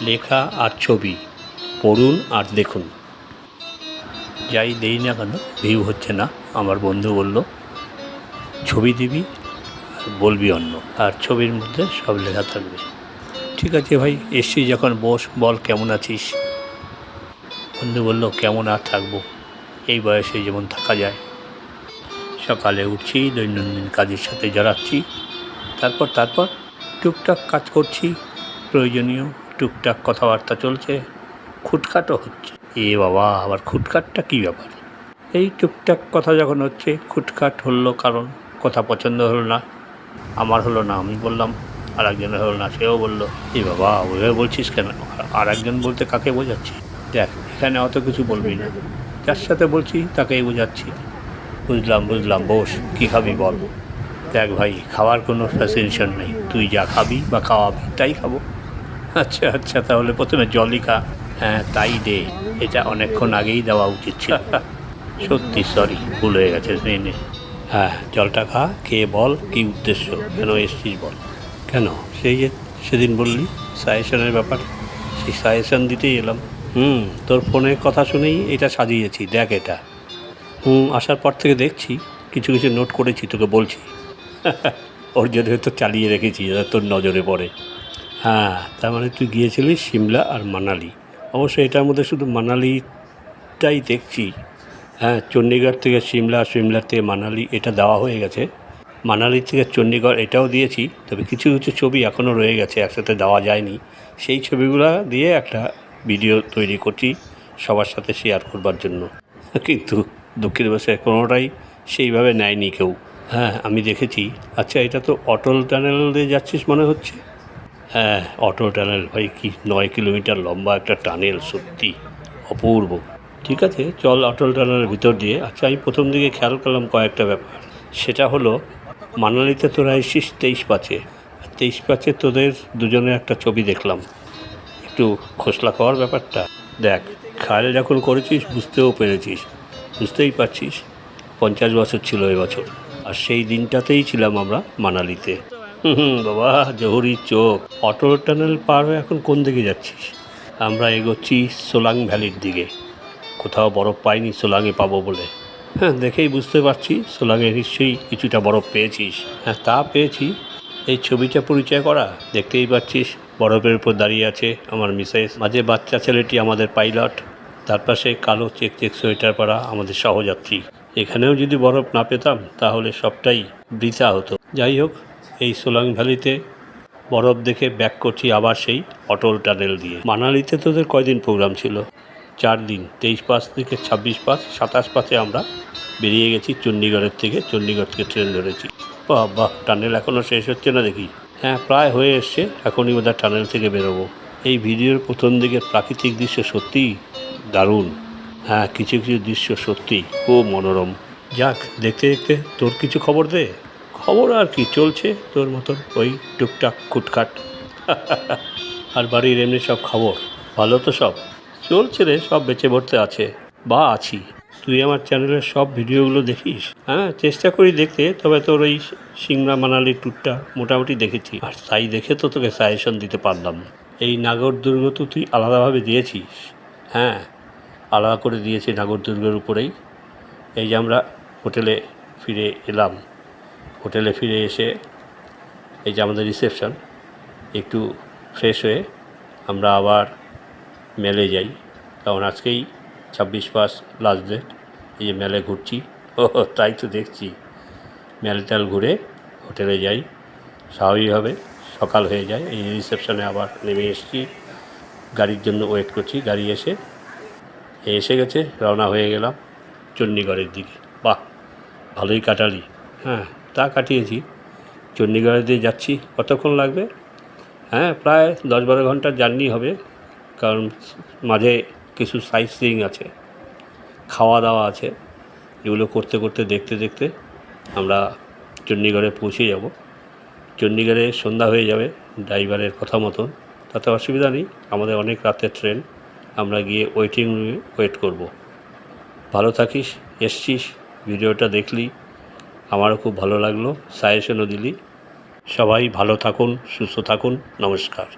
লেখা আর ছবি পড়ুন আর দেখুন। যাই দেই না কেন ভিউ হচ্ছে না। আমার বন্ধু বলল ছবি দিবি আর বলবি অন্য, আর ছবির মধ্যে সব লেখা থাকবে। ঠিক আছে ভাই, এসছি যখন বস, বল কেমন আছিস। বন্ধু বলল কেমন আর থাকবো, এই বয়সে যেমন থাকা যায়। সকালে উঠছি, দৈনন্দিন কাজের সাথে জড়াচ্ছি, তারপর টুকটাক কাজ করছি, প্রয়োজনীয় টুকটাক কথাবার্তা চলছে, খুটখাটও হচ্ছে। এ বাবা, আবার খুটখাটটা কী ব্যাপার? এই টুকটাক কথা যখন হচ্ছে, খুটখাট হলো কারণ কথা পছন্দ হলো না, আমার হলো না, আমি বললাম, আর একজনের হলো না, সেও বলল। এ বাবা, ওইভাবে বলছিস কেন? আর একজন বলতে কাকে বোঝাচ্ছি? দেখ, এখানে অত কিছু বলবি না, যার সাথে বলছি তাকেই বোঝাচ্ছি। বুঝলাম, বস, কী খাবি বল। দেখ ভাই, খাওয়ার কোনো ফ্যাসিনেশন নেই, তুই যা খাবি বা খাওয়াবি তাই খাবো। আচ্ছা, তাহলে প্রথমে জলই খা। হ্যাঁ তাই দে, এটা অনেকক্ষণ আগেই দেওয়া উচিত ছিল। সত্যি সরি, ভুল হয়ে গেছে, নে। হ্যাঁ, জলটা খা, খেয়ে বল কী উদ্দেশ্য, কেন এসছিস বল। কেন, সেই যে সেদিন বললি সাজেশনের ব্যাপার, সেই সাজেশন দিতেই এলাম। তোর ফোনের কথা শুনেই এটা সাজিয়েছি, দেখ এটা। আসার পর থেকে দেখছি কিছু নোট করেছি, তোকে বলছি। ওর জন্য হয়তো চালিয়ে রেখেছি যাতে তোর নজরে পড়ে। হ্যাঁ, তার মানে তুই গিয়েছিলিস সিমলা আর মানালি। অবশ্য এটার মধ্যে শুধু মানালিটাই দেখছি। হ্যাঁ, চণ্ডীগড় থেকে সিমলা, সিমলার থেকে মানালি এটা দেওয়া হয়ে গেছে। মানালি থেকে চণ্ডীগড় এটাও দিয়েছি, তবে কিছু ছবি এখনও রয়ে গেছে, একসাথে দেওয়া যায়নি। সেই ছবিগুলো দিয়ে একটা ভিডিও তৈরি করছি সবার সাথে শেয়ার করবার জন্য, কিন্তু দুঃখের বশে কোনোটাই সেইভাবে নেয়নি কেউ। হ্যাঁ, আমি দেখেছি। আচ্ছা, এটা তো অটল টানেল দিয়ে যাচ্ছিস মনে হচ্ছে। হ্যাঁ, অটল টানেল ভাই, কি 9 কিলোমিটার লম্বা একটা টানেল, সত্যি অপূর্ব। ঠিক আছে, চল অটল টানেলের ভিতর দিয়ে। আচ্ছা, আমি প্রথম দিকে খেয়াল করলাম কয়েকটা ব্যাপার। সেটা হলো, মানালিতে তোরা এসছিস 23/5-এ, আর 23/5-এ তোদের দুজনের একটা ছবি দেখলাম। একটু খোসলা খাওয়ার ব্যাপারটা দেখ, খেয়াল যখন করেছিস বুঝতেই পারছিস 50 বছর ছিল এবছর, আর সেই দিনটাতেই ছিলাম আমরা মানালিতে। বাবা, জহুরির চোখ। অটল টানেল পার হয়ে এখন কোন দিকে যাচ্ছিস? আমরা এগোচ্ছি সোলাং ভ্যালির দিকে। কোথাও বরফ পাইনি, সোলাংয়ে পাবো বলে। হ্যাঁ, দেখেই বুঝতে পারছি সোলাংয়ে নিশ্চয়ই কিছুটা বরফ পেয়েছিস। হ্যাঁ, তা পেয়েছি। এই ছবিটা পরিচয় করা, দেখতেই পাচ্ছিস বরফের উপর দাঁড়িয়ে আছে আমার মিসেস, মাঝে বাচ্চা ছেলেটি আমাদের পাইলট, তার পাশে কালো চেক সোয়েটার পরা আমাদের সহযাত্রী। এখানেও যদি বরফ না পেতাম তাহলে সবটাই বৃথা হতো। যাই হোক, এই সোলাং ভ্যালিতে বরফ দেখে ব্যাক করছি আবার সেই অটল টানেল দিয়ে। মানালিতে তোদের কয়দিন প্রোগ্রাম ছিল? 4 দিন, 23/5 থেকে 26/5, 27/5-এ আমরা বেরিয়ে গেছি চণ্ডীগড় থেকে ট্রেন ধরেছি। বাহ, টানেল এখনও শেষ হচ্ছে না দেখি। হ্যাঁ, প্রায় হয়ে এসছে, এখনই বোধহয় টানেল থেকে বেরোবো। এই ভিডিওর প্রথম দিকের প্রাকৃতিক দৃশ্য সত্যিই দারুণ। হ্যাঁ, কিছু দৃশ্য সত্যি খুব মনোরম। যাক, দেখতে তোর কিছু খবর দে। খবর আর কি, চলছে তোর মতন, ওই টুকটাক খুটখাট। আর বাড়ির এমনি সব খবর ভালো তো? সব চলছে রে, সব বেঁচে পড়তে আছে বা আছি। তুই আমার চ্যানেলের সব ভিডিওগুলো দেখিস? হ্যাঁ, চেষ্টা করি দেখতে, তবে তোর ওই সিমলা মানালি ট্যুরটা মোটামুটি দেখেছি, আর তাই দেখে তো তোকে সাজেশন দিতে পারলাম। এই নাগরদুর্গ তো তুই আলাদাভাবে দিয়েছিস? হ্যাঁ, আলাদা করে দিয়েছি নাগরদুর্গের উপরেই। এই যে আমরা হোটেলে ফিরে এলাম, হোটেলে ফিরে এসে এই যে আমাদের রিসেপশন, একটু ফ্রেশ হয়ে আমরা আবার মেলে যাই, কারণ আজকেই 26/5 লাস্ট ডেট। এই যে মেলে ঘুরছি। তাই তো দেখছি, মেলটাল ঘুরে হোটেলে যাই, স্বাভাবিকভাবে সকাল হয়ে যায়। এই রিসেপশনে আবার নেমে এসেছি, গাড়ির জন্য ওয়েট করছি। গাড়ি এসে গেছে, রওনা হয়ে গেলাম চণ্ডীগড়ের দিকে। বাহ, ভালোই কাটালি। হ্যাঁ, তা কাটিয়েছি। চণ্ডীগড়ে দিয়ে যাচ্ছি, কতক্ষণ লাগবে? হ্যাঁ, প্রায় 10-12 ঘন্টার জার্নি হবে, কারণ মাঝে কিছু সাইট সিইং আছে, খাওয়া দাওয়া আছে, এগুলো করতে দেখতে আমরা চণ্ডীগড়ে পৌঁছে যাব। চণ্ডীগড়ে সন্ধ্যা হয়ে যাবে ড্রাইভারের কথা মতন, তাতে অসুবিধা নেই, আমাদের অনেক রাতের ট্রেন। আমরা গিয়ে ওয়েটিং রুমে ওয়েট করব। ভালো থাকিস, এসছিস, ভিডিওটা দেখলি, আমারও খুব ভালো লাগলো, সাজেশনও দিলি। সবাই ভালো থাকুন, সুস্থ থাকুন, নমস্কার।